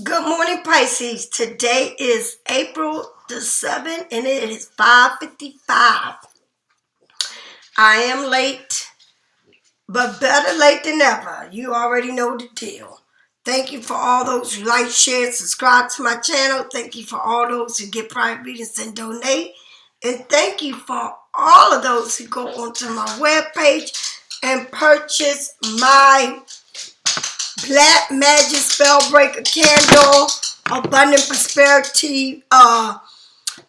Good morning, Pisces. Today is April the 7th and it is 5:55. I am late, but better late than never. You already know the deal. Thank you for all those who like, share, subscribe to my channel. Thank you for all those who get private readings and donate. And thank you for all of those who go onto my webpage and purchase my Black Magic Spellbreaker candle, abundant prosperity,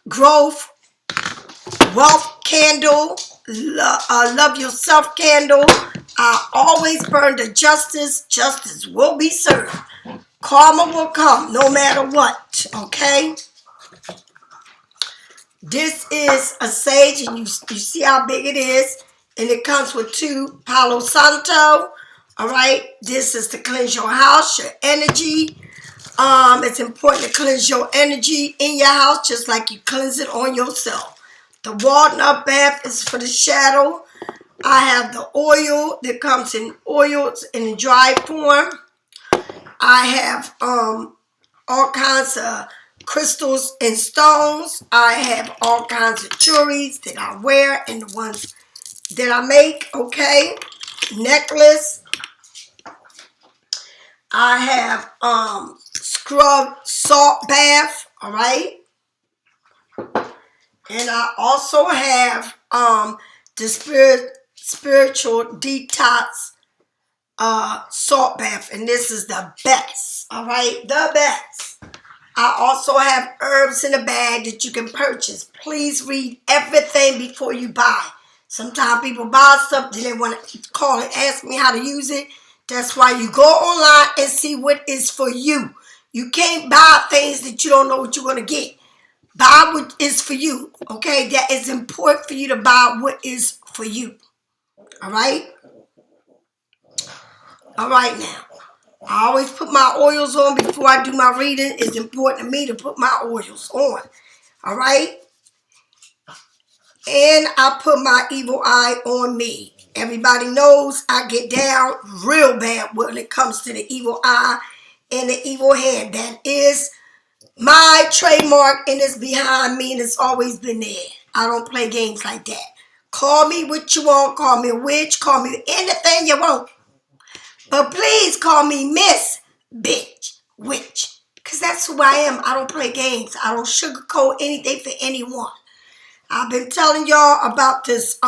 growth, wealth candle, love yourself candle. I always burn the justice. Justice will be served. Karma will come no matter what. Okay. This is a sage, and you see how big it is, and it comes with 2 Palo Santo. All right. This is to cleanse your house, your energy. It's important to cleanse your energy in your house just like you cleanse it on yourself. The walnut bath is for the shadow. I have the oil that comes in oils in a dry form. I have all kinds of crystals and stones. I have all kinds of jewelries that I wear and the ones that I make, okay? Necklace. I have scrub salt bath, all right? And I also have the spiritual detox salt bath, and this is the best, all right? The best. I also have herbs in a bag that you can purchase. Please read everything before you buy. Sometimes people buy stuff, then they want to call and ask me how to use it. That's why you go online and see what is for you. You can't buy things that you don't know what you're going to get. Buy what is for you, okay? That is important for you to buy what is for you, all right? All right now. I always put my oils on before I do my reading. It's important to me to put my oils on, all right? And I put my evil eye on me. Everybody knows I get down real bad when it comes to the evil eye and the evil hand. That is my trademark, and it's behind me, and it's always been there. I don't play games like that. Call me what you want. Call me a witch. Call me anything you want. But please call me Miss Bitch Witch. Because that's who I am. I don't play games. I don't sugarcoat anything for anyone. I've been telling y'all about this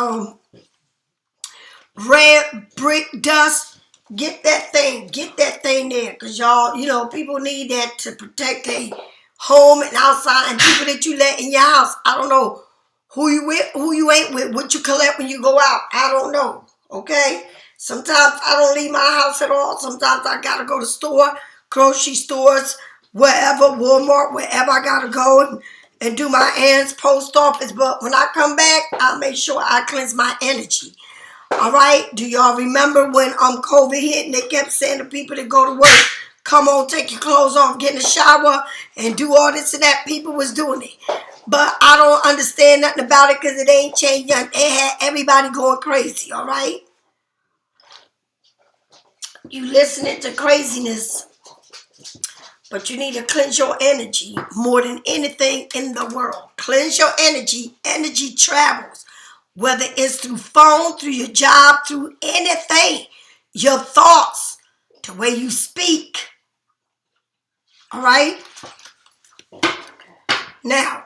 red brick dust. Get that thing. Get that thing there. Because y'all, you know, people need that to protect their home and outside, and people that you let in your house. I don't know who you with, who you ain't with, what you collect when you go out. I don't know. Okay? Sometimes I don't leave my house at all. Sometimes I got to go to store, grocery stores, wherever, Walmart, wherever I got to go and do my errands, post office. But when I come back, I make sure I cleanse my energy. All right? Do y'all remember when COVID hit and they kept saying to people that go to work, come on, take your clothes off, get in the shower, and do all this and that? People was doing it. But I don't understand nothing about it because it ain't changed nothing. It had everybody going crazy, all right? You listening to craziness, but you need to cleanse your energy more than anything in the world. Cleanse your energy. Energy travels, whether it's through phone, through your job, through anything. Your thoughts, the way you speak. All right? Now,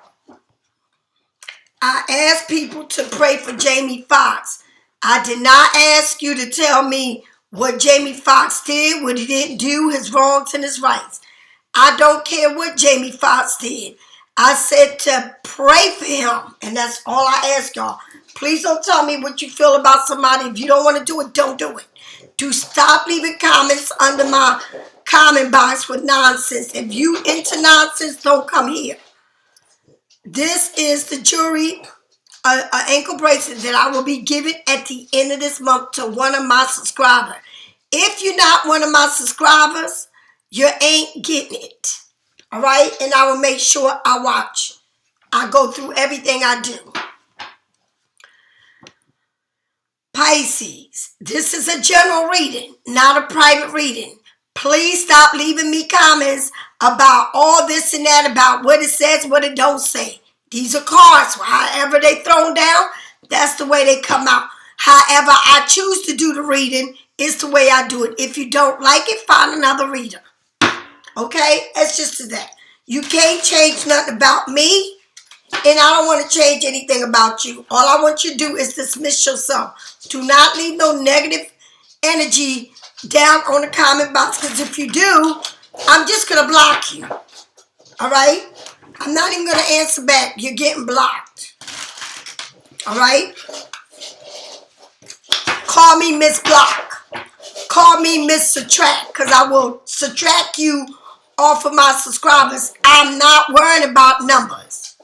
I asked people to pray for Jamie Foxx. I did not ask you to tell me what Jamie Foxx did, what he didn't do, his wrongs and his rights. I don't care what Jamie Foxx did. I said to pray for him, and that's all I ask y'all. Please don't tell me what you feel about somebody. If you don't want to do it, don't do it. Do stop leaving comments under my comment box with nonsense. If you into nonsense, don't come here. This is the jewelry, an ankle bracelet that I will be giving at the end of this month to one of my subscribers. If you're not one of my subscribers, you ain't getting it. All right? And I will make sure I watch. I go through everything I do. Pisces, this is a general reading, not a private reading. Please stop leaving me comments about all this and that, about what it says, what it don't say. These are cards. However they thrown down, that's the way they come out. However I choose to do the reading is the way I do it. If you don't like it, find another reader. Okay? It's just that. You can't change nothing about me, and I don't want to change anything about you. All I want you to do is dismiss yourself. Do not leave no negative energy down on the comment box, because if you do, I'm just going to block you. All right? I'm not even going to answer back. You're getting blocked. All right? Call me Miss Block. Call me Miss Subtract, because I will subtract you off of my subscribers. I'm not worrying about numbers.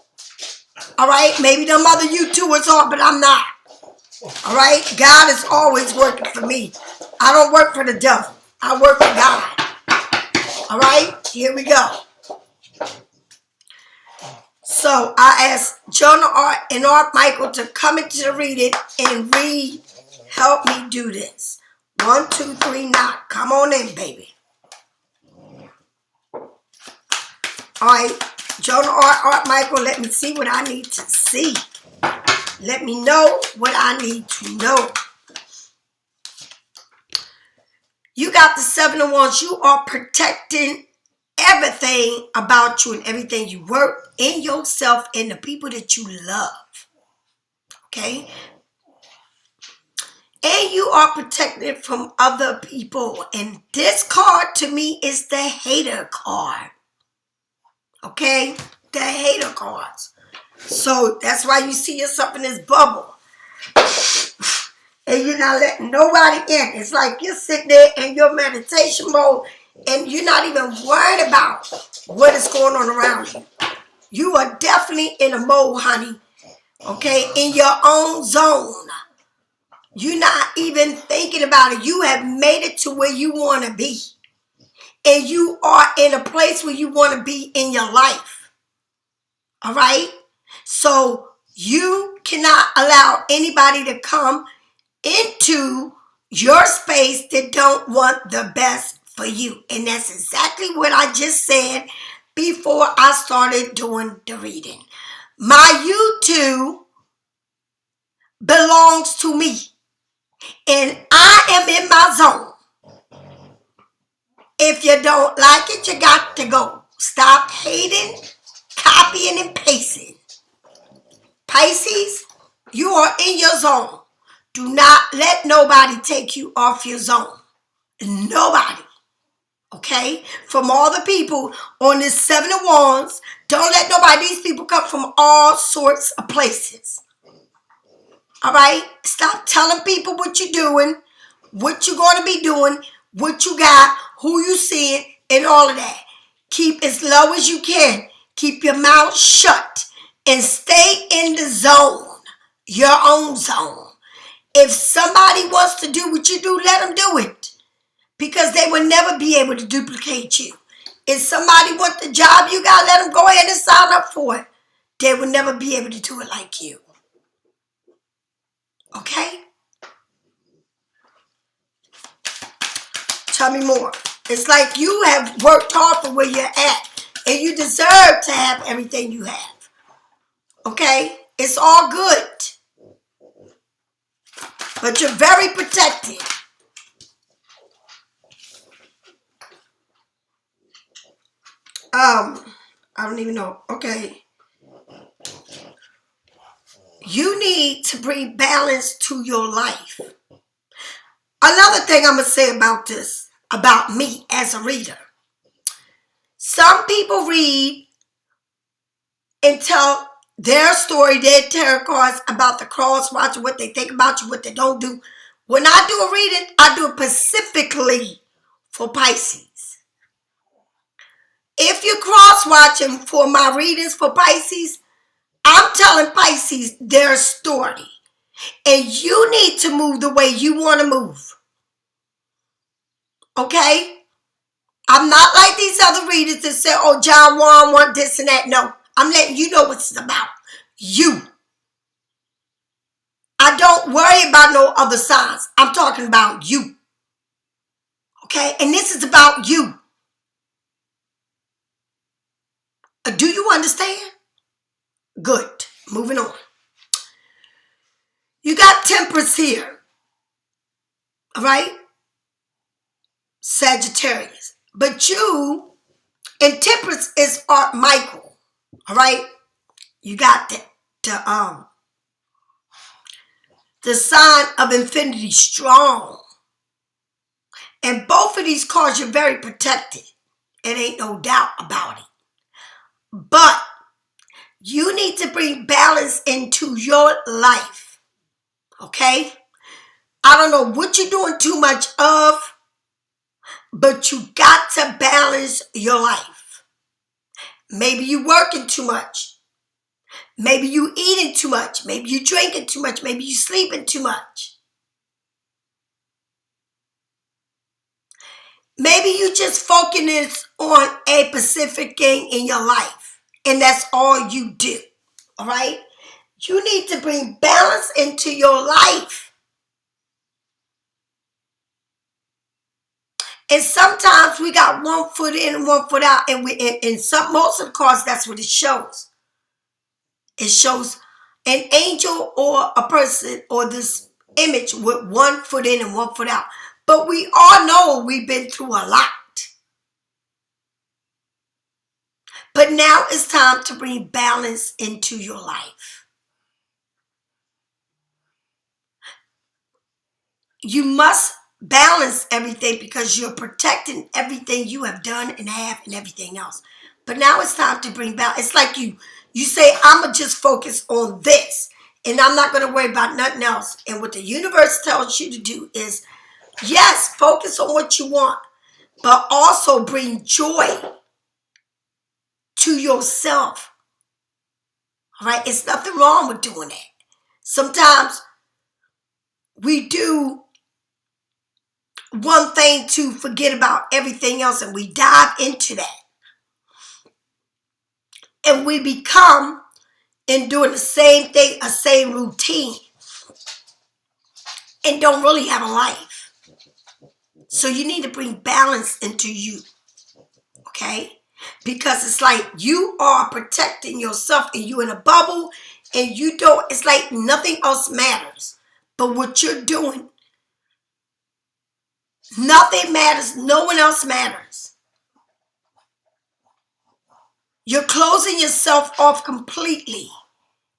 All right? Maybe them other YouTubers are, but I'm not. All right? God is always working for me. I don't work for the devil. I work for God. All right? Here we go. So I asked Jonah Art and Art Michael to come into the reading and read. Help me do this. 1, 2, 3, knock. Come on in, baby. All right. Jonah Art Michael, let me see what I need to see. Let me know what I need to know. You got the 7 of Wands. You are protecting everything about you and everything you work in yourself and the people that you love. Okay? And you are protected from other people. And this card to me is the hater card. Okay? The hater cards. So that's why you see yourself in this bubble. And you're not letting nobody in. It's like you're sitting there in your meditation mode and you're not even worried about what is going on around you. You are definitely in a mode, honey. Okay? In your own zone. You're not even thinking about it. You have made it to where you want to be. And you are in a place where you want to be in your life. All right? So you cannot allow anybody to come into your space that don't want the best for you. And that's exactly what I just said before I started doing the reading. My you.To belongs to me. And I am in my zone. If you don't like it, you got to go. Stop hating, copying, and pasting. Pisces, you are in your zone. Do not let nobody take you off your zone. Nobody. Okay? From all the people on this 7 of Wands, don't let nobody, these people come from all sorts of places. All right? Stop telling people what you're doing, what you're going to be doing, what you got, who you seeing, and all of that. Keep as low as you can. Keep your mouth shut and stay in the zone, your own zone. If somebody wants to do what you do, let them do it. Because they will never be able to duplicate you. If somebody wants the job you got, let them go ahead and sign up for it. They will never be able to do it like you. Okay? Tell me more. It's like you have worked hard for where you're at. And you deserve to have everything you have. Okay? It's all good. But you're very protected. I don't even know. Okay. You need to bring balance to your life. Another thing I'm going to say about this, about me as a reader. Some people read and tell their story, their tarot cards about the cross watch, what they think about you, what they don't do. When I do a reading, I do it specifically for Pisces. If you're cross-watching for my readings for Pisces, I'm telling Pisces their story. And you need to move the way you want to move. Okay? I'm not like these other readers that say, oh, John Juan want this and that. No, I'm letting you know what it's about. You. I don't worry about no other signs. I'm talking about you. Okay? And this is about you. Do you understand? Good. Moving on. You got Temperance here. All right? Sagittarius. But you, and Temperance is Art Michael. All right? You got the sign of infinity strong. And both of these cards, you're very protected. It ain't no doubt about it. But you need to bring balance into your life. Okay? I don't know what you're doing too much of, but you got to balance your life. Maybe you working too much. Maybe you eating too much. Maybe you drinking too much. Maybe you sleeping too much. Maybe you just focusing on a specific thing in your life, and that's all you do. All right? You need to bring balance into your life. And sometimes we got one foot in and one foot out, and most of the cards, that's what it shows. It shows an angel or a person or this image with one foot in and one foot out. But we all know we've been through a lot. But now it's time to bring balance into your life. You must balance everything because you're protecting everything you have done and have and everything else. But now it's time to bring balance. It's like you say, I'm going to just focus on this and I'm not going to worry about nothing else. And what the universe tells you to do is, yes, focus on what you want, but also bring joy to yourself. All right? It's nothing wrong with doing that. Sometimes we do one thing to forget about everything else, and we dive into that. And we become in doing the same thing, a same routine, and don't really have a life. So you need to bring balance into you, okay? Because it's like you are protecting yourself and you in a bubble and you don't, it's like nothing else matters. But what you're doing, nothing matters, no one else matters. You're closing yourself off completely,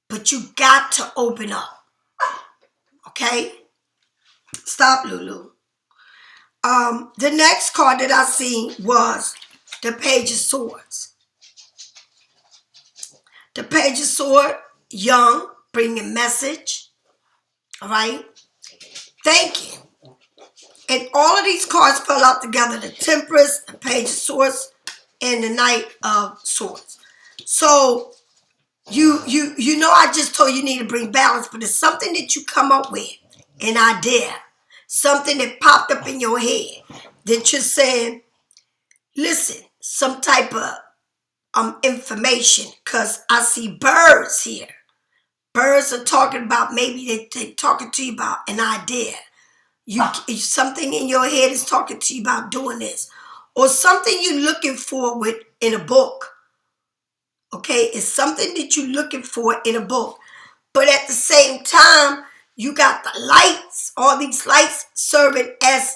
but you got to open up, okay? Stop, Lulu. The next card that I seen was the Page of Swords. The Page of Swords, young, bringing message. All right? Thank you. And all of these cards fell out together. The Temperance, the Page of Swords, and the Knight of Swords. So, you know I just told you need to bring balance, but it's something that you come up with, an idea. Something that popped up in your head that you're saying, listen, some type of information, because I see birds here. Birds are talking about, maybe they're talking to you about an idea. Something in your head is talking to you about doing this. Or something you're looking for in a book. Okay, it's something that you're looking for in a book. But at the same time, you got the lights, all these lights serving as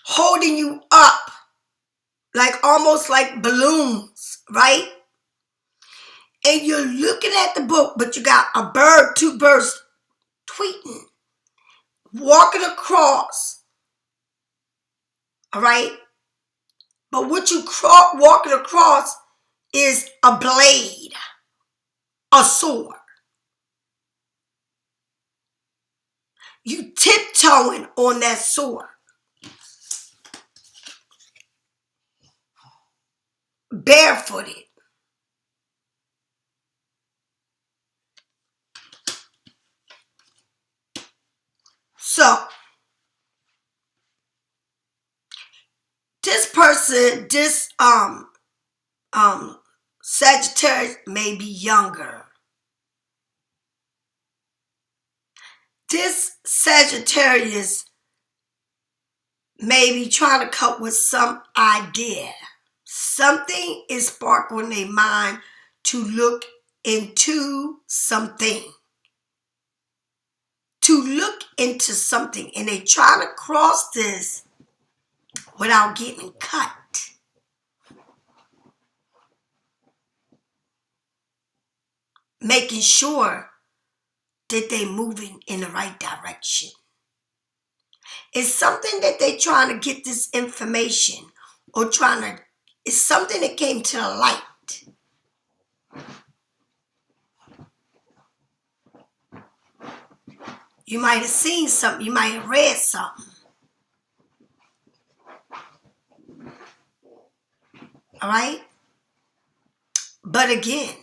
holding you up, like almost like balloons, right? And you're looking at the book, but you got a bird, two birds tweeting, walking across, all right? But what you walking across is a blade, a sword. You tiptoeing on that sword. Barefooted. So, this person, this Sagittarius may be younger. This Sagittarius maybe trying to come with some idea. Something is sparked in their mind to look into something. To look into something. And they try to cross this without getting cut. Making sure that they're moving in the right direction. It's something that they're trying to get this information or it's something that came to the light. You might have seen something. You might have read something. All right? But again,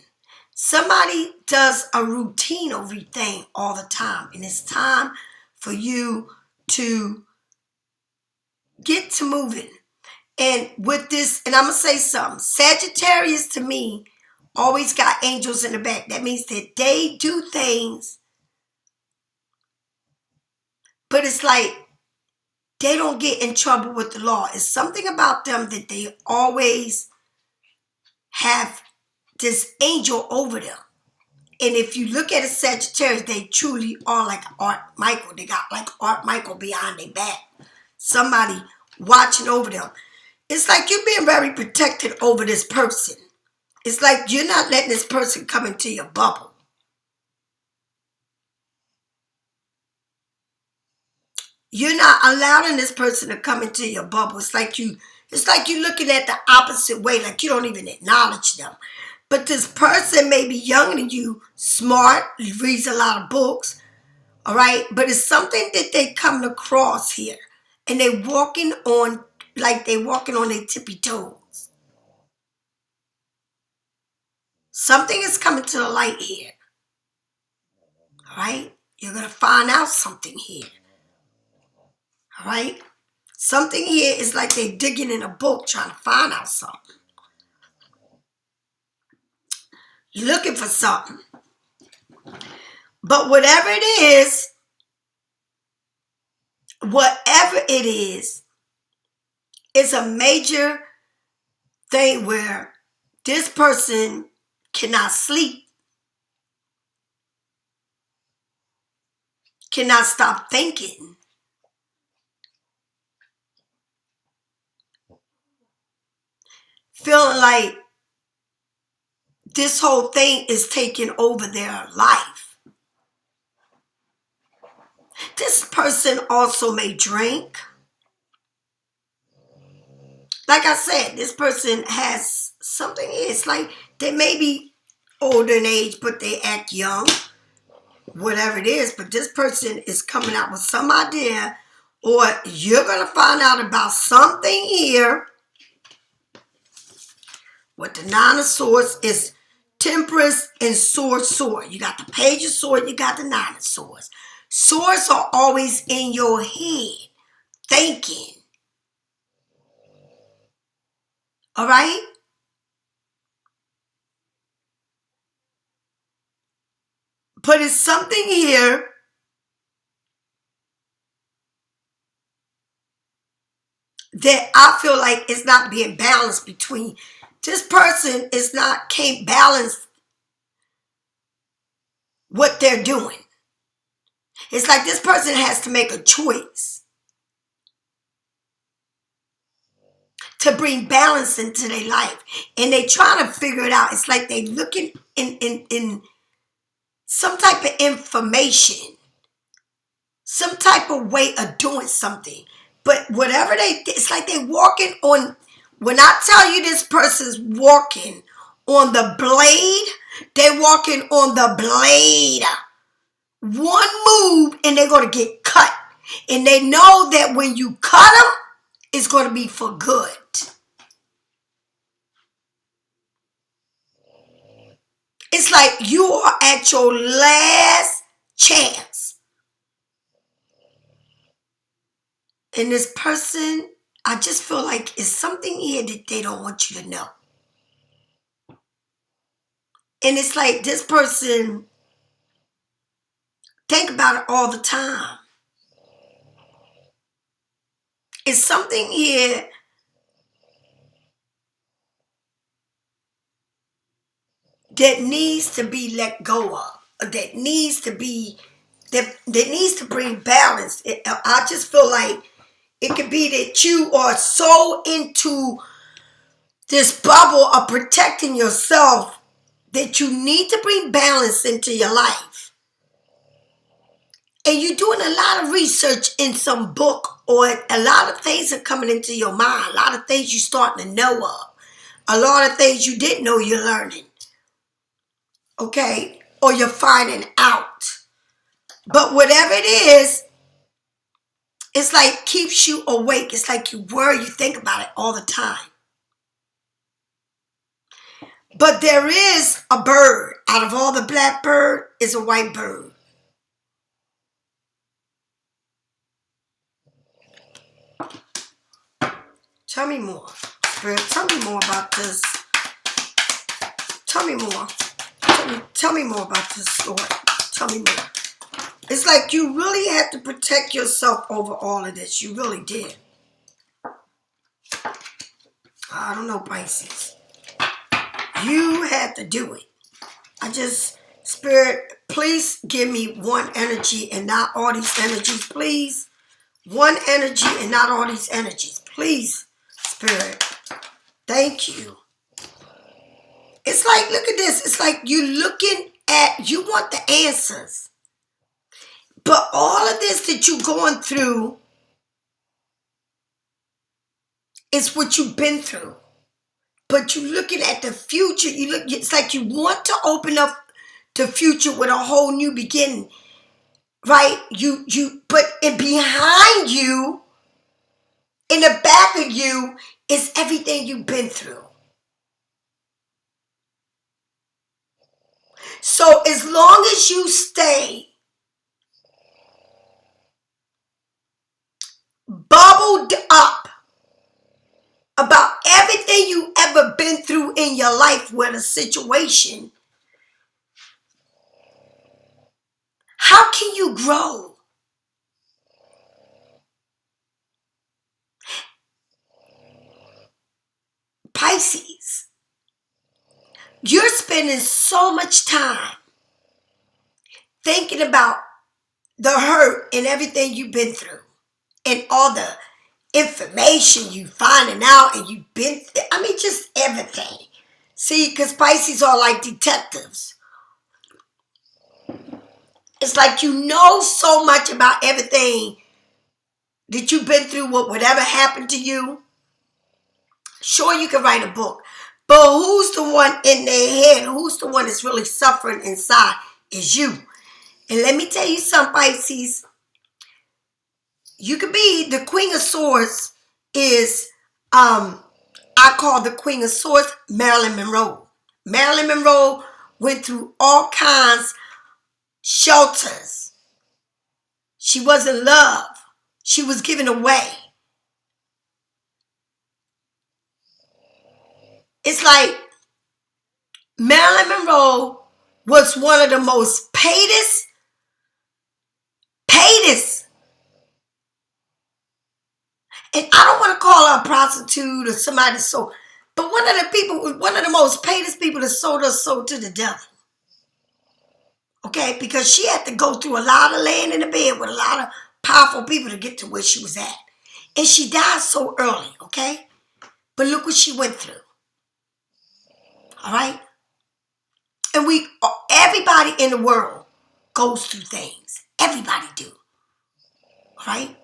somebody does a routine of everything all the time. And it's time for you to get to moving. And with this, and I'm going to say something. Sagittarius to me always got angels in the back. That means that they do things, but it's like they don't get in trouble with the law. It's something about them that they always have this angel over them. And if you look at a Sagittarius, they truly are like Art Michael. They got like Art Michael behind their back. Somebody watching over them. It's like you're being very protected over this person. It's like you're not letting this person come into your bubble. You're not allowing this person to come into your bubble. It's like you're looking at the opposite way, like you don't even acknowledge them. But this person may be younger than you, smart, reads a lot of books, all right? But it's something that they come across here. And they're walking on their tippy toes. Something is coming to the light here. All right? You're going to find out something here. All right? Something here is like they're digging in a book trying to find out something. You're looking for something. But whatever it is a major thing where this person cannot sleep, cannot stop thinking. Feeling like this whole thing is taking over their life. This person also may drink. Like I said, this person has something. It's like they may be older in age, but they act young. Whatever it is, but this person is coming out with some idea, or you're going to find out about something here. With the Nine of Swords is Temperance and Sword. You got the Page of Swords, you got the Nine of Swords. Swords are always in your head, thinking. All right? But it's something here that I feel like it's not being balanced between. This person can't balance what they're doing. It's like this person has to make a choice to bring balance into their life. And they trying to figure it out. It's like they looking in some type of information, some type of way of doing something. But whatever it's like they walking on, when I tell you this person's walking on the blade, they're walking on the blade. One move and they're going to get cut. And they know that when you cut them, it's going to be for good. It's like you are at your last chance. And this person, I just feel like it's something here that they don't want you to know. And it's like this person, think about it all the time. It's something here that needs to be let go of, that needs to be, that needs to bring balance. I just feel like it could be that you are so into this bubble of protecting yourself that you need to bring balance into your life. And you're doing a lot of research in some book, or a lot of things are coming into your mind. A lot of things you're starting to know of. A lot of things you didn't know you're learning. Okay? Or you're finding out. But whatever it is, it's like keeps you awake. It's like you worry, you think about it all the time. But there is a bird. Out of all the black bird, is a white bird. Tell me more, Spirit. Tell me more about this. Tell me more. Tell me more about this story. Tell me more. It's like you really had to protect yourself over all of this. You really did. I don't know, Pisces. You had to do it. Spirit, please give me one energy and not all these energies, please. One energy and not all these energies, please, Spirit. Thank you. It's like, look at this. It's like you looking at, you want the answers. But all of this that you're going through is what you've been through. But you're looking at the future. It's like you want to open up the future with a whole new beginning. Right? But behind you, in the back of you, is everything you've been through. So as long as you stay bubbled up about everything you ever been through in your life with a situation, how can you grow? Pisces, you're spending so much time thinking about the hurt and everything you've been through and all the information you finding out and you've been, just everything. See, because Pisces are like detectives. It's like you know so much about everything that you've been through, whatever happened to you. Sure, you can write a book, but who's the one in their head? Who's the one that's really suffering inside? Is you. And let me tell you something, Pisces. You could be the Queen of Swords is, I call the Queen of Swords Marilyn Monroe. Marilyn Monroe went through all kinds shelters. She wasn't loved. She was given away. It's like Marilyn Monroe was one of the most paidest, and I don't want to call her a prostitute or somebody so, but one of the most paidest people that sold her soul to the devil. Okay, because she had to go through a lot of laying in the bed with a lot of powerful people to get to where she was at. And she died so early, okay? But look what she went through. All right? And everybody in the world goes through things. Everybody do. All right?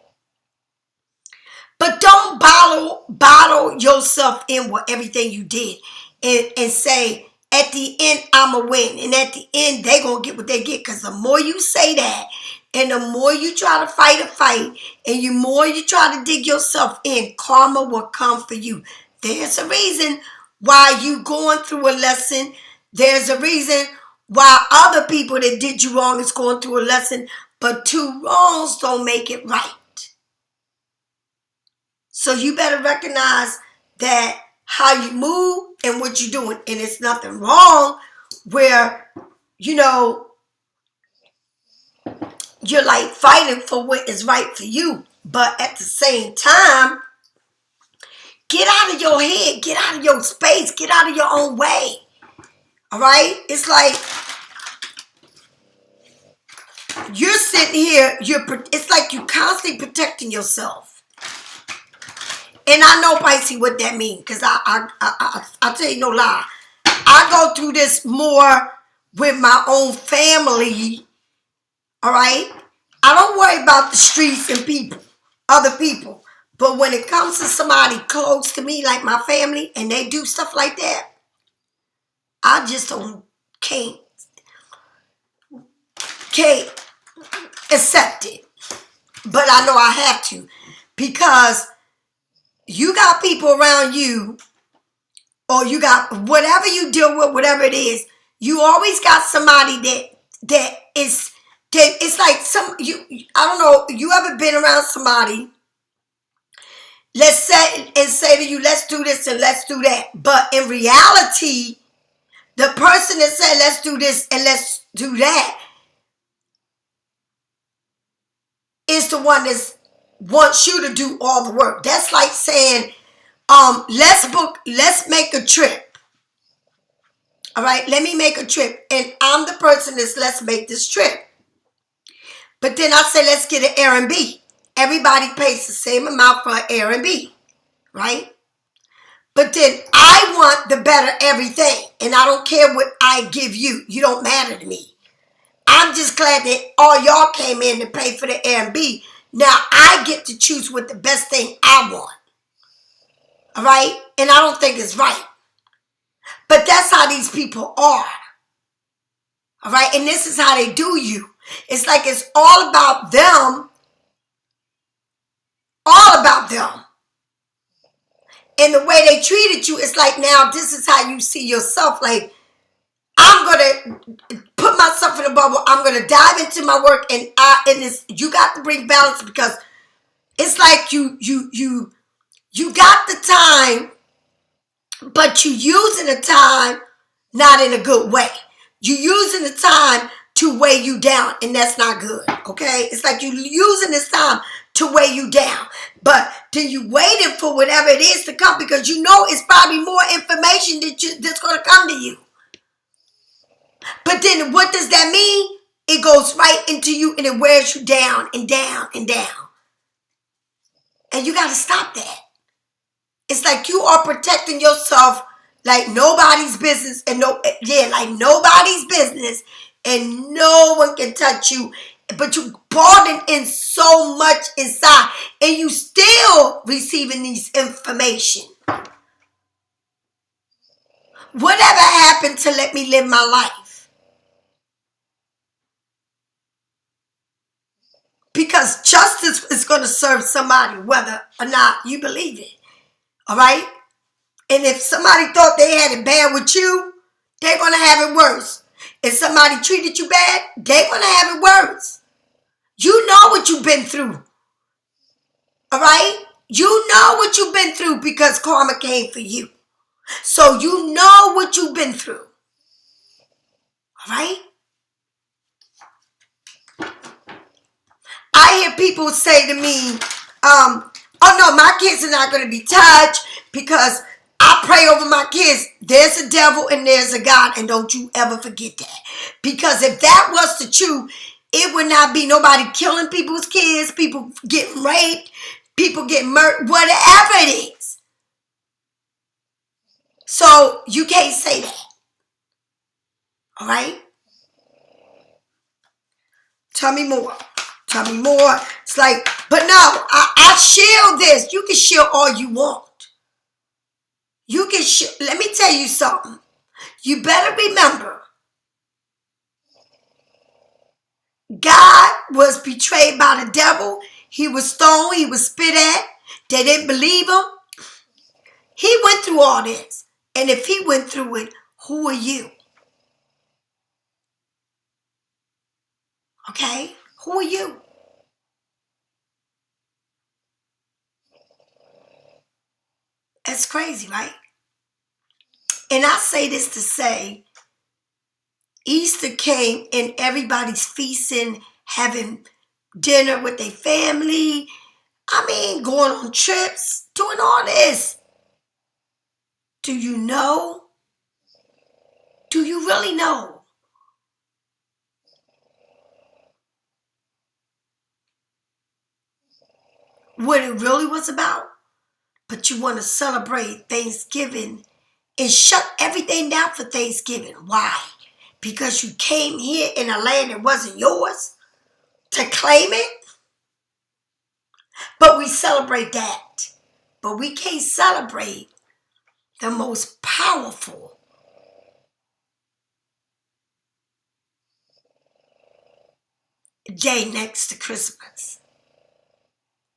But don't bottle yourself in with everything you did and say, at the end, I'm a win. And at the end, they going to get what they get. Because the more you say that, and the more you try to fight a fight, and the more you try to dig yourself in, karma will come for you. There's a reason why you going through a lesson. There's a reason why other people that did you wrong is going through a lesson. But two wrongs don't make it right. So you better recognize that how you move and what you're doing. And it's nothing wrong where, you're like fighting for what is right for you. But at the same time, get out of your head, get out of your space, get out of your own way. All right? It's like you're sitting here, it's like you constantly protecting yourself. And I know, Pisces, what that means, because I tell you no lie. I go through this more with my own family. All right? I don't worry about the streets and people, other people. But when it comes to somebody close to me, like my family, and they do stuff like that, I just can't accept it. But I know I have to, because you got people around you, or you got whatever you deal with, whatever it is, you always got somebody that is it's like I don't know, you ever been around somebody, let's say to you, let's do this and let's do that. But in reality, the person that said let's do this and let's do that is the one that wants you to do all the work. That's like saying, let's make a trip. All right, let me make a trip. And I'm the person that's let's make this trip. But then I say, let's get an Airbnb. Everybody pays the same amount for an Airbnb, right? But then I want the better everything. And I don't care what I give you. You don't matter to me. I'm just glad that all y'all came in to pay for the Airbnb. Now I get to choose what the best thing I want. All right? And I don't think it's right. But that's how these people are. All right? And this is how they do you. It's like it's all about them. All about them. And the way they treated you, it's like now this is how you see yourself. Like, I'm going to put myself in a bubble. I'm going to dive into my work. And you got to bring balance, because it's like you got the time, but you using the time not in a good way. You using the time to weigh you down, and that's not good, okay? It's like you using this time to weigh you down, but then you waiting for whatever it is to come, because you know it's probably more information that's going to come to you. But then what does that mean? It goes right into you, and it wears you down and down and down. And you got to stop that. It's like you are protecting yourself like nobody's business, and like nobody's business, and no one can touch you. But you brought in so much inside, and you still receiving these information. Whatever happened to let me live my life? Because justice is going to serve somebody, whether or not you believe it. All right? And if somebody thought they had it bad with you, they're going to have it worse. If somebody treated you bad, they're going to have it worse. You know what you've been through. All right? You know what you've been through, because karma came for you. So you know what you've been through. All right? I hear people say to me, oh no, my kids are not going to be touched, because I pray over my kids. There's a devil and there's a God, and don't you ever forget that. Because if that was the truth, it would not be nobody killing people's kids, people getting raped, people getting murdered, whatever it is. So you can't say that. All right? Tell me more. Tell me more. It's like, but no, I shield this. You can shield all you want. You can let me tell you something. You better remember, God was betrayed by the devil. He was stoned. He was spit at. They didn't believe him. He went through all this. And if he went through it, who are you? Okay? Who are you? That's crazy, right? And I say this to say, Easter came and everybody's feasting, having dinner with their family, I mean, going on trips, doing all this. Do you know? Do you really know what it really was about? But you want to celebrate Thanksgiving and shut everything down for Thanksgiving. Why? Because you came here in a land that wasn't yours to claim it? But we celebrate that. But we can't celebrate the most powerful day next to Christmas.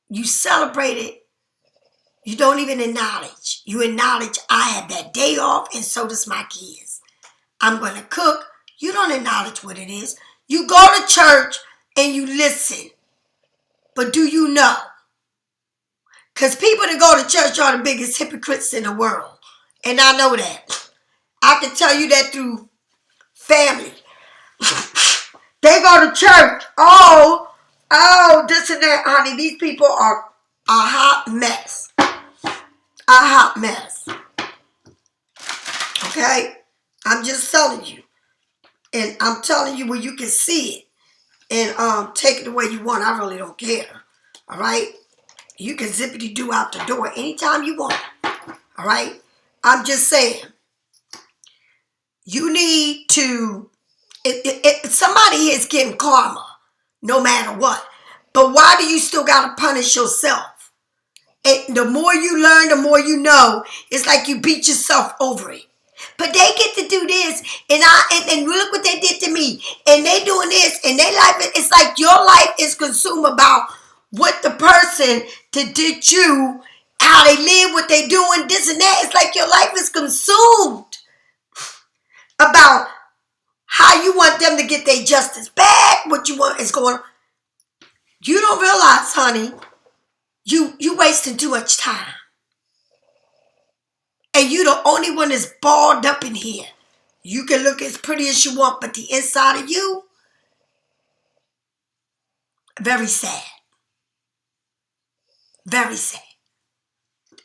You celebrate it. You don't even acknowledge. You acknowledge I have that day off and so does my kids. I'm going to cook. You don't acknowledge what it is. You go to church and you listen. But do you know? Because people that go to church are the biggest hypocrites in the world. And I know that. I can tell you that through family. They go to church. Oh, this and that, honey. These people are a hot mess. A hot mess. Okay? I'm just telling you. And I'm telling you where you can see it. And take it the way you want. I really don't care. All right? You can zippity-doo out the door anytime you want. All right? I'm just saying. You need to... somebody is getting karma. No matter what. But why do you still got to punish yourself? And the more you learn, the more you know. It's like you beat yourself over it. But they get to do this, and look what they did to me. And they doing this, and they life. It's like your life is consumed about what the person that did you, how they live, what they doing, this and that. It's like your life is consumed about how you want them to get their justice back, what you want is going on. You don't realize, honey, you wasting too much time. And you the only one that's balled up in here. You can look as pretty as you want, but the inside of you, very sad. Very sad.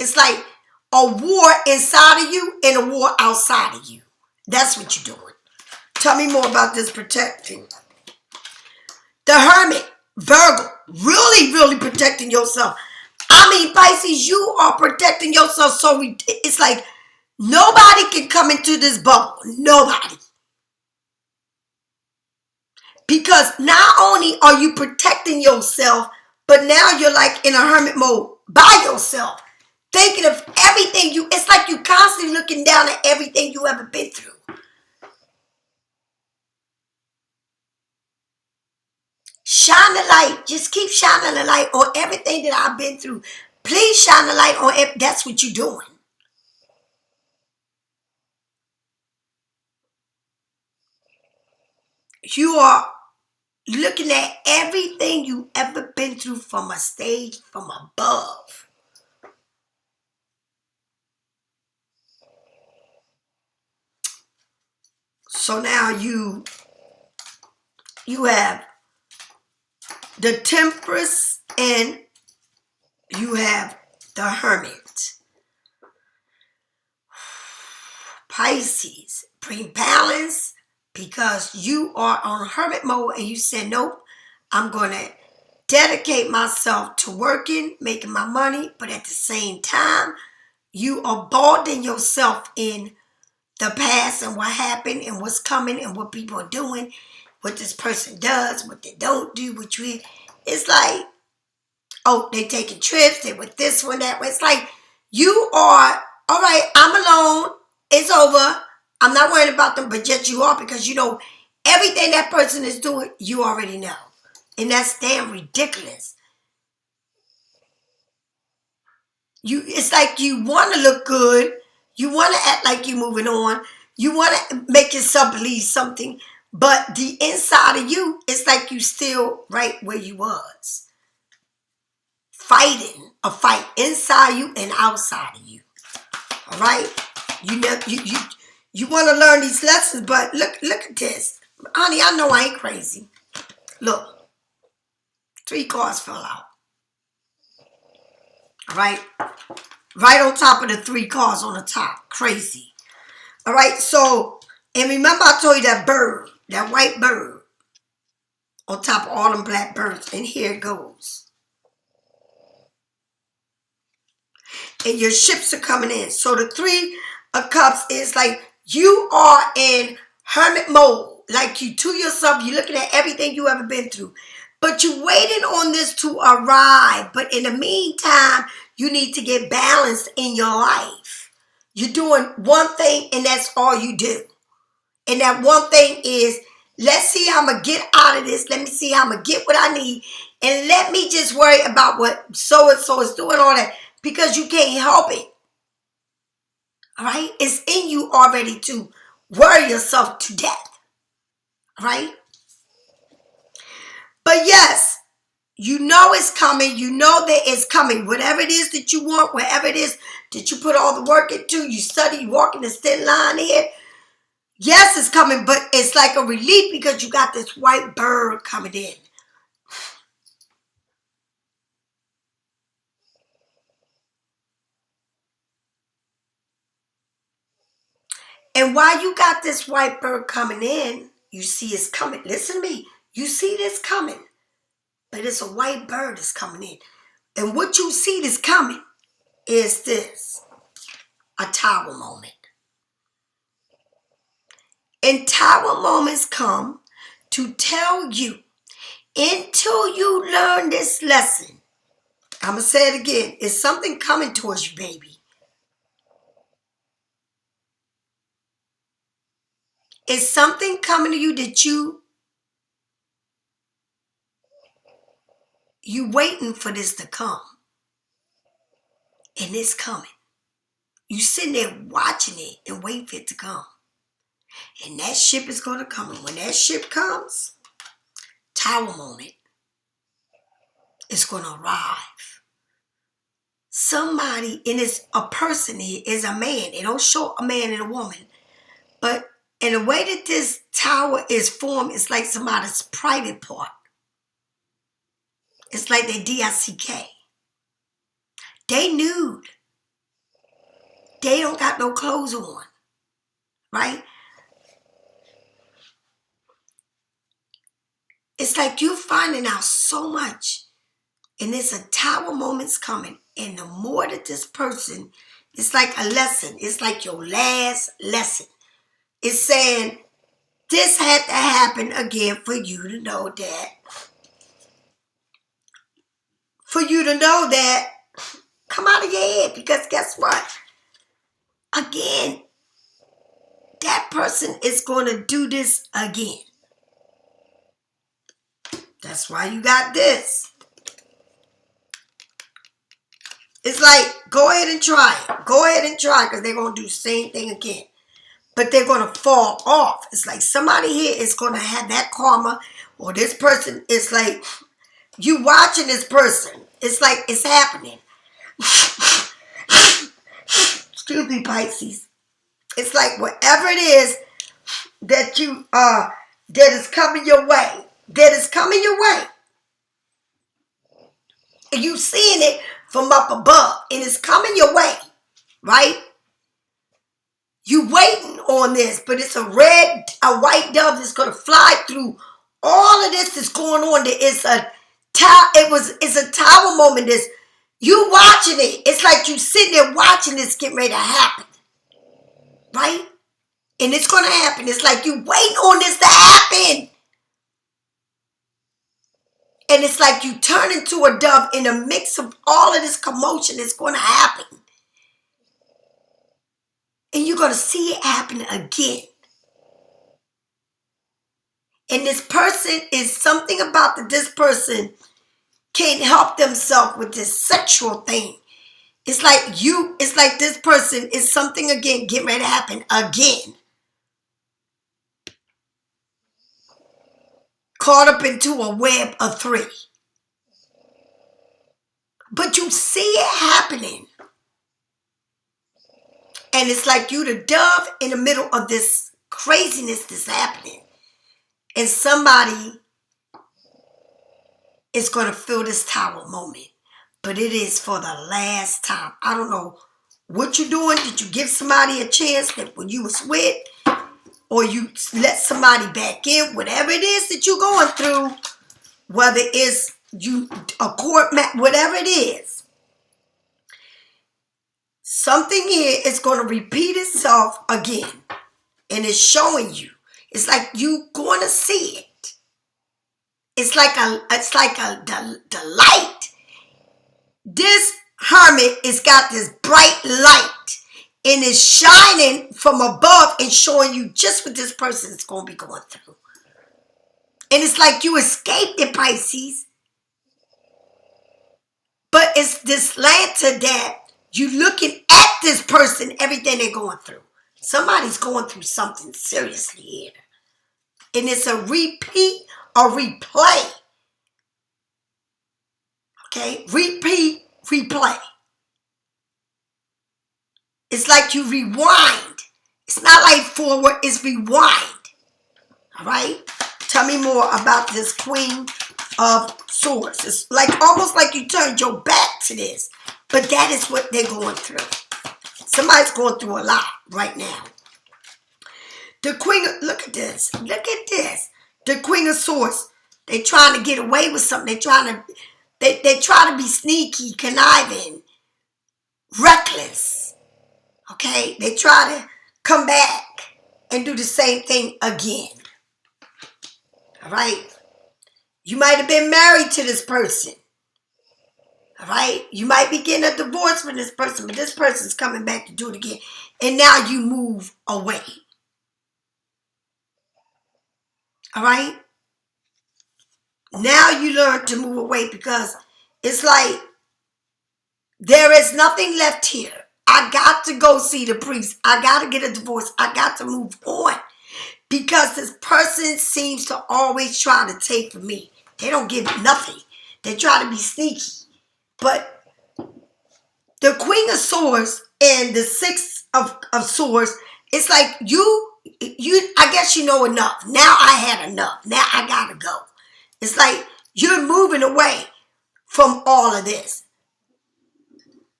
It's like a war inside of you and a war outside of you. That's what you're doing. Tell me more about this protecting. The hermit, Virgo, really, really protecting yourself. I mean, Pisces, you are protecting yourself so it's like nobody can come into this bubble. Nobody. Because not only are you protecting yourself, but now you're like in a hermit mode by yourself. Thinking of everything it's like you constantly looking down at everything you ever been through. Shine the light. Just keep shining the light on everything that I've been through. Please shine the light on it. That's what you're doing. You are looking at everything you ever been through from a stage from above. So now you have the Temperance and you have the Hermit. Pisces, bring balance because you are on hermit mode and you said, nope, I'm going to dedicate myself to working, making my money, but at the same time, you are balding yourself in the past and what happened and what's coming and what people are doing, what this person does, what they don't do, what you... It's like, oh, they taking trips, they with this one, that one. It's like, you are, all right, I'm alone, it's over, I'm not worried about them, but yet you are because you know everything that person is doing, you already know. And that's damn ridiculous. It's like you want to look good, you want to act like you're moving on, you want to make yourself believe something, but the inside of you, it's like you still right where you was. Fighting a fight inside you and outside of you. All right? You want to learn these lessons, but look at this. Honey, I know I ain't crazy. Look. 3 cards fell out. All right? Right on top of the 3 cards on the top. Crazy. All right? So, and remember I told you that bird, that white bird, on top of all them black birds. And here it goes. And your ships are coming in. So the 3 of Cups is like you are in hermit mode. Like you to yourself, you're looking at everything you ever been through. But you're waiting on this to arrive. But in the meantime, you need to get balanced in your life. You're doing one thing and that's all you do. And that one thing is, let's see how I'm going to get out of this. Let me see how I'm going to get what I need. And let me just worry about what so-and-so is doing, all that. Because you can't help it. All right? It's in you already to worry yourself to death. All right? But yes, you know it's coming. You know that it's coming. Whatever it is that you want, whatever it is that you put all the work into, you study, you walk in this thin line here. Yes, it's coming, but it's like a relief because you got this white bird coming in. And while you got this white bird coming in, you see it's coming. Listen to me. You see this coming. But it's a white bird that's coming in. And what you see that's coming is this. A tower moment. And tower moments come to tell you, until you learn this lesson, I'm going to say it again, it's something coming towards you, baby. It's something coming to you that you waiting for this to come. And it's coming. You sitting there watching it and waiting for it to come. And that ship is going to come. And when that ship comes, tower moment is going to arrive. Somebody, and it's a person here, is a man. It don't show a man and a woman. But in the way that this tower is formed, it's like somebody's private part. It's like they DICK. They nude. They don't got no clothes on. Right? It's like you finding out so much. And it's a tower moment's coming. And the more that this person, it's like a lesson. It's like your last lesson. It's saying, this had to happen again for you to know that. For you to know that, come out of your head. Because guess what? Again, that person is going to do this again. That's why you got this. It's like, go ahead and try it. Go ahead and try it because they're going to do the same thing again. But they're going to fall off. It's like somebody here is going to have that karma, or this person is like, you watching this person. It's like it's happening. Excuse me, Pisces. It's like whatever it is that you that is coming your way. That is coming your way. And you seeing it from up above. And it's coming your way. Right? You waiting on this, but it's a white dove that's gonna fly through all of this that's going on. It's a tower moment. This you watching it. It's like you sitting there watching this get ready to happen, right? And it's gonna happen. It's like you waiting on this to happen, and it's like you turn into a dove in the mix of all of this commotion that's gonna happen. And you're going to see it happen again. And this person is something about that this person can't help themselves with this sexual thing. It's like this person is something again getting ready to happen again. Caught up into a web of 3. But you see it happening. And it's like you the dove in the middle of this craziness that's happening. And somebody is going to feel this tower moment. but it is for the last time. I don't know what you're doing. Did you give somebody a chance that when you was with, or you let somebody back in? Whatever it is that you're going through, whether it's a court matter, whatever it is, something here is going to repeat itself again, and it's showing you. It's like you going to see it. It's like the light. This hermit has got this bright light, and it's shining from above and showing you just what this person is going to be going through. And it's like you escaped it, Pisces. But it's this lantern that you looking at this person, everything they're going through. Somebody's going through something seriously here. And it's a repeat or replay. Okay? Repeat, replay. It's like you rewind. It's not like forward, it's rewind. All right? Tell me more about this Queen of Swords. It's like almost like you turned your back to this. But that is what they're going through. Somebody's going through a lot right now. The Queen of, look at this. Look at this. The Queen of Swords. They're trying to get away with something. They try to be sneaky, conniving, reckless. Okay? They try to come back and do the same thing again. All right? You might have been married to this person. All right? You might be getting a divorce from this person, but this person's coming back to do it again. And now you move away. All right? Now you learn to move away because it's like there is nothing left here. I got to go see the priest. I got to get a divorce. I got to move on. Because this person seems to always try to take from me. They don't give nothing. They try to be sneaky. But the Queen of Swords and the Six of Swords, it's like you, I guess you know enough. Now I had enough. Now I gotta go. It's like you're moving away from all of this.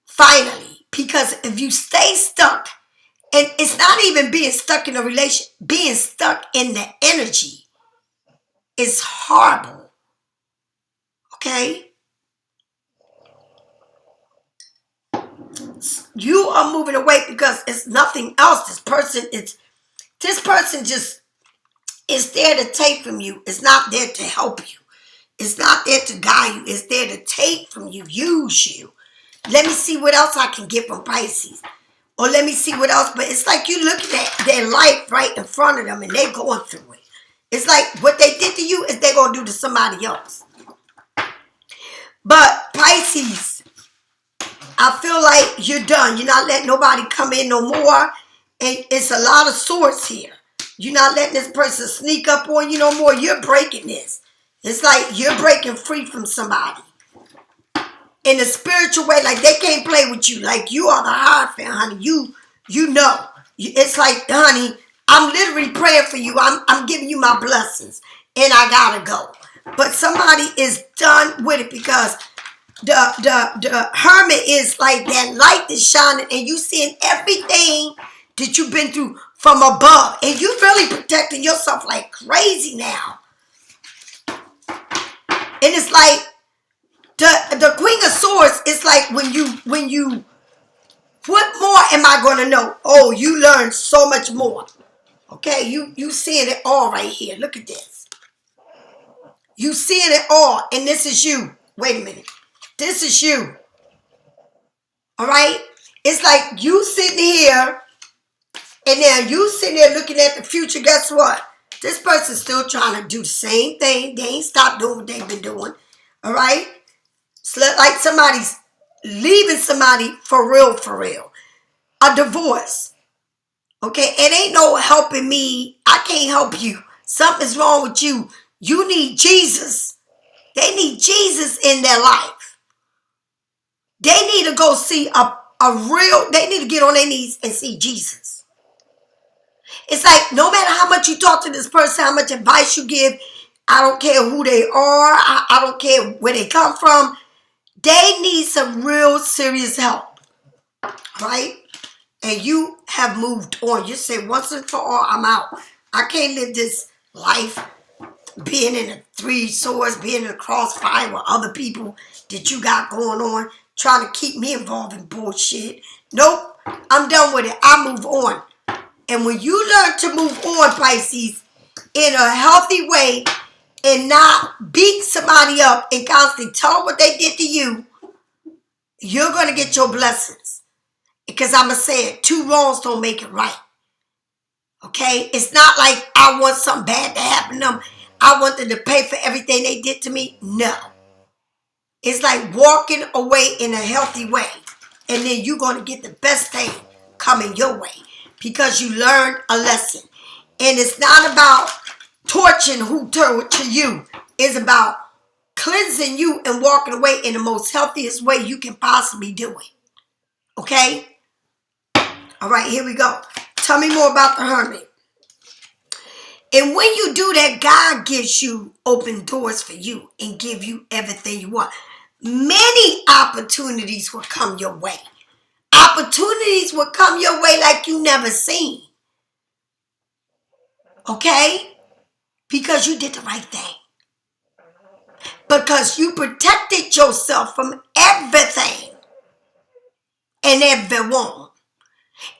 Finally. Because if you stay stuck, and it's not even being stuck in a relationship, being stuck in the energy is horrible. Okay? You are moving away because it's nothing else. This person just is there to take from you. It's not there to help you. It's not there to guide you. It's there to take from you, use you. Let me see what else I can get from Pisces. Or let me see what else. But it's like you looking at their life right in front of them and they're going through it. It's like what they did to you is they're going to do to somebody else. But Pisces, I feel like you're done. You're not letting nobody come in no more. And it's a lot of swords here. You're not letting this person sneak up on you no more. You're breaking this. It's like you're breaking free from somebody. In a spiritual way, like they can't play with you. Like you are the Hierophant, honey. You know. It's like, honey, I'm literally praying for you. I'm giving you my blessings. And I gotta go. But somebody is done with it because the hermit is like that light that's shining and you seeing everything that you've been through from above. And you're really protecting yourself like crazy now. And it's like, the Queen of Swords is like when you, what more am I going to know? Oh, you learn so much more. Okay, you seeing it all right here. Look at this. You seeing it all, and this is you. Wait a minute. This is you. All right? It's like you sitting here, and now you sitting there looking at the future. Guess what? This person's still trying to do the same thing. They ain't stopped doing what they've been doing. All right? It's like somebody's leaving somebody for real, for real. A divorce. Okay? It ain't no helping me. I can't help you. Something's wrong with you. You need Jesus. They need Jesus in their life. They need to go see they need to get on their knees and see Jesus. It's like no matter how much you talk to this person, how much advice you give, I don't care who they are. I don't care where they come from. They need some real serious help, right? And you have moved on. You say, once and for all, I'm out. I can't live this life being in the three swords, being in the crossfire with other people that you got going on, trying to keep me involved in bullshit. Nope, I'm done with it. I move on. And when you learn to move on, Pisces, in a healthy way and not beat somebody up and constantly tell them what they did to you, you're going to get your blessings. Because I'm going to say it, two wrongs don't make it right. Okay? It's not like I want something bad to happen to them. I want them to pay for everything they did to me. No. It's like walking away in a healthy way. And then you're going to get the best thing coming your way. Because you learned a lesson. And it's not about torching who to you. It's about cleansing you and walking away in the most healthiest way you can possibly do it. Okay? All right, here we go. Tell me more about the hermit. And when you do that, God gives you open doors for you and give you everything you want. Many opportunities will come your way. Opportunities will come your way like you never seen. Okay? Because you did the right thing. Because you protected yourself from everything and everyone.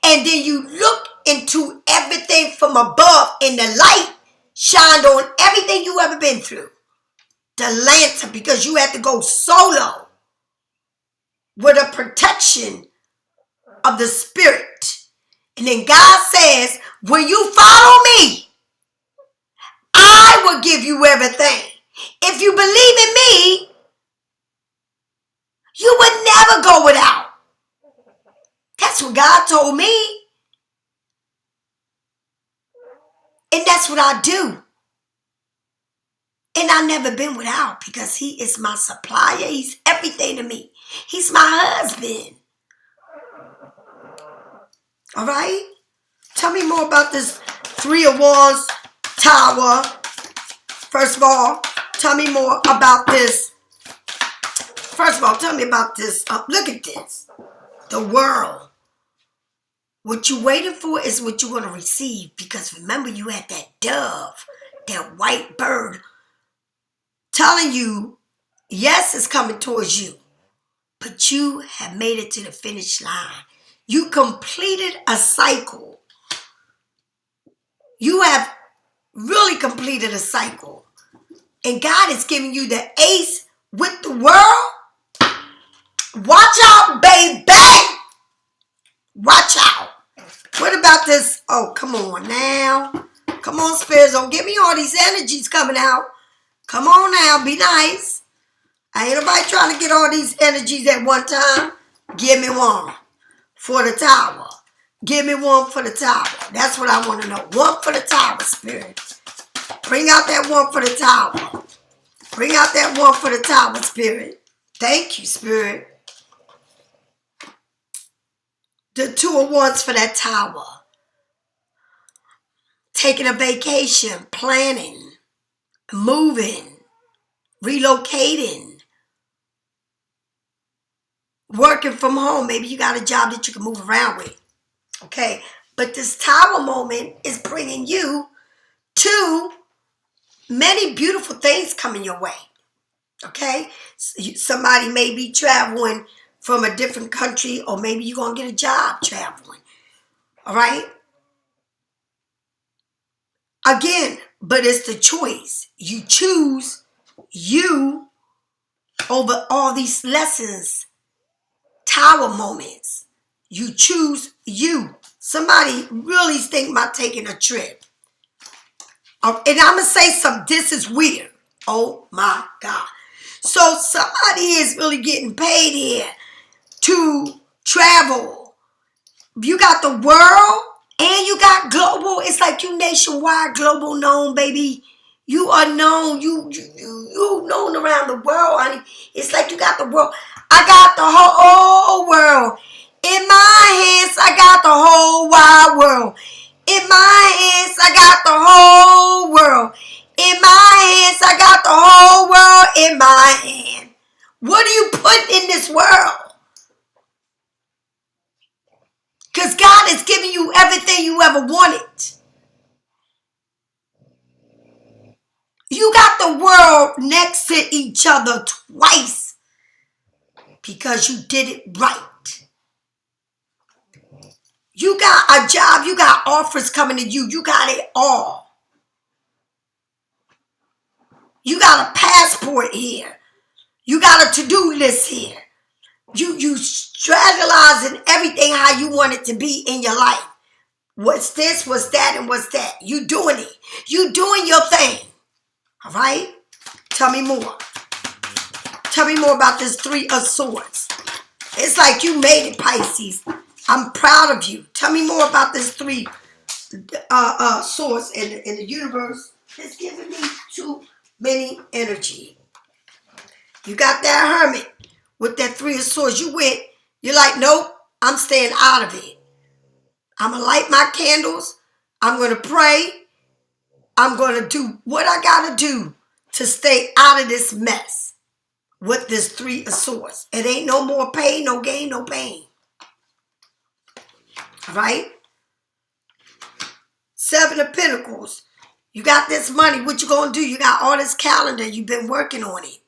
And then you look into everything from above and the light shined on everything you ever been through. The lantern, because you had to go solo with a protection of the spirit. And then God says, when you follow me, I will give you everything. If you believe in me, you would never go without. That's what God told me. And that's what I do. And I've never been without because he is my supplier. He's everything to me. He's my husband. All right? Tell me more about this Three of Wands tower. First of all, tell me more about this. First of all, tell me about this. Look at this. The world. What you're waiting for is what you're going to receive. Because remember, you had that dove, that white bird, telling you, yes, it's coming towards you. But you have made it to the finish line. You completed a cycle. You have really completed a cycle. And God is giving you the ace with the world. Watch out, baby. Watch out. What about this? Oh, come on now. Come on, spirits. Don't give me all these energies coming out. Come on now. Be nice. I ain't nobody trying to get all these energies at one time. Give me one for the tower. Give me one for the tower. That's what I want to know. One for the tower, spirit. Bring out that one for the tower. Bring out that one for the tower, spirit. Thank you, spirit. The Two of Wands for that tower. Taking a vacation, planning, moving, relocating, working from home. Maybe you got a job that you can move around with. Okay. But this tower moment is bringing you to many beautiful things coming your way. Okay. Somebody may be traveling from a different country, or maybe you're going to get a job traveling. All right. Again, but it's the choice. You choose you over all these lessons, tower moments. You choose you. Somebody really think about taking a trip. And I'm going to say something. This is weird. Oh my God. So somebody is really getting paid here to travel. You got the world and you got global. It's like you nationwide, global known, baby. You are known. You known around the world, honey. It's like you got the world. I got the whole world. In my hands, I got the whole wide world. In my hands, I got the whole world. In my hands, I got the whole world in my hand. What are you putting in this world? Because God is giving you everything you ever wanted. You got the world next to each other twice because you did it right. You got a job. You got offers coming to you. You got it all. You got a passport here. You got a to-do list here. You strategizing everything how you want it to be in your life. What's this, what's that, and what's that. You doing it. You doing your thing. All right? Tell me more. Tell me more about this Three of Swords. It's like you made it, Pisces. I'm proud of you. Tell me more about this Three Swords in the universe. It's giving me too many energy. You got that Hermit with that Three of Swords. You're like, nope, I'm staying out of it. I'm going to light my candles. I'm going to pray. I'm going to do what I got to do to stay out of this mess with this Three of Swords. It ain't no more pain, no gain, no pain. All right? Seven of Pentacles. You got this money. What you going to do? You got all this calendar. You've been working on it.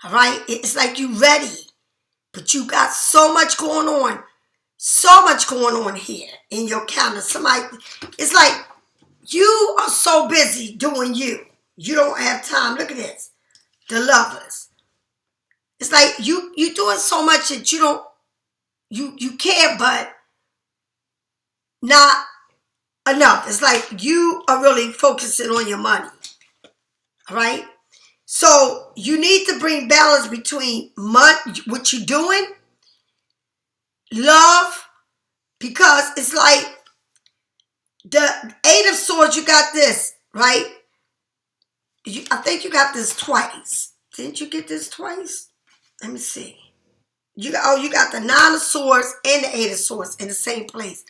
All right? It's like you ready. But you got so much going on. So much going on here in your calendar. It's like you are so busy doing you. You don't have time. Look at this. The Lovers. It's like you doing so much that you care, but not enough. It's like you are really focusing on your money. All right? So you need to bring balance between what you're doing, love, because it's like the Eight of Swords, you got this, right? I think you got this twice. Didn't you get this twice? Let me see. You got the Nine of Swords and the Eight of Swords in the same place.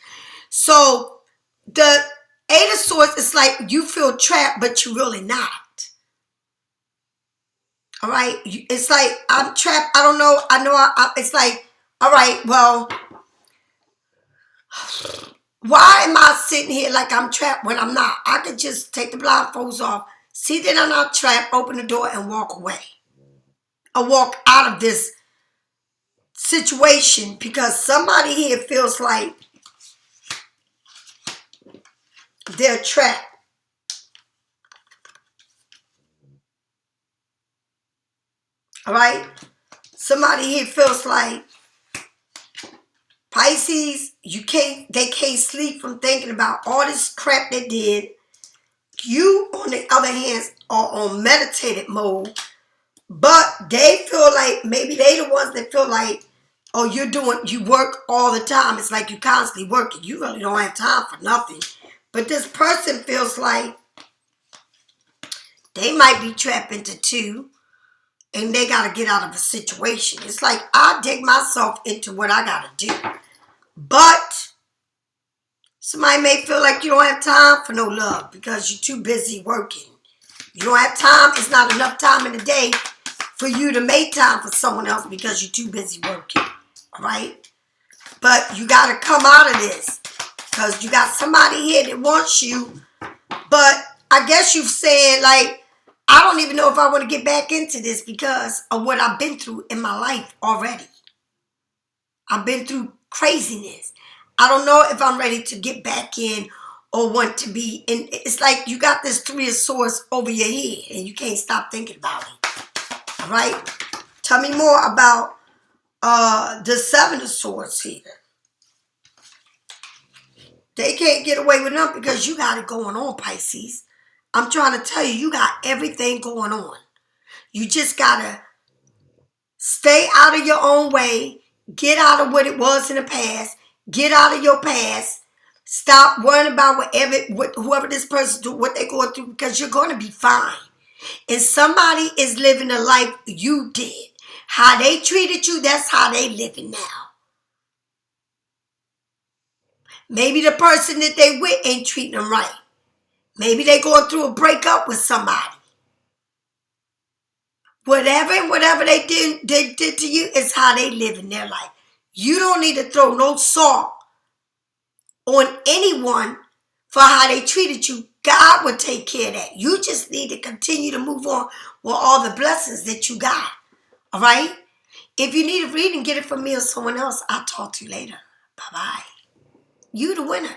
So the Eight of Swords is like you feel trapped, but you're really not. All right? It's like I'm trapped. I don't know. It's like, all right, well, why am I sitting here like I'm trapped when I'm not? I could just take the blindfolds off, see that I'm not trapped, open the door, and walk away. Or walk out of this situation because somebody here feels like they're trapped. All right? Somebody here feels like Pisces, they can't sleep from thinking about all this crap they did. You, on the other hand, are on meditative mode, but they feel like maybe they the ones that feel like, oh, you work all the time. It's like you constantly working. You really don't have time for nothing. But this person feels like they might be trapped into two and they got to get out of a situation. It's like I dig myself into what I got to do. But somebody may feel like you don't have time for no love because you're too busy working. You don't have time. It's not enough time in the day for you to make time for someone else because you're too busy working. All right? But you got to come out of this because you got somebody here that wants you. But I guess you've said, like, I don't even know if I want to get back into this because of what I've been through in my life already. I've been through craziness. I don't know if I'm ready to get back in or want to be in. It's like you got this Three of Swords over your head and you can't stop thinking about it. All right? Tell me more about the Seven of Swords here. They can't get away with nothing because you got it going on, Pisces. I'm trying to tell you, you got everything going on. You just got to stay out of your own way. Get out of what it was in the past. Get out of your past. Stop worrying about whoever this person do, what they're going through, because you're going to be fine. And somebody is living the life you did. How they treated you, that's how they living now. Maybe the person that they with ain't treating them right. Maybe they going through a breakup with somebody. Whatever they did to you is how they live in their life. You don't need to throw no salt on anyone for how they treated you. God will take care of that. You just need to continue to move on with all the blessings that you got. All right? If you need a reading, get it from me or someone else. I'll talk to you later. Bye-bye. You the winner.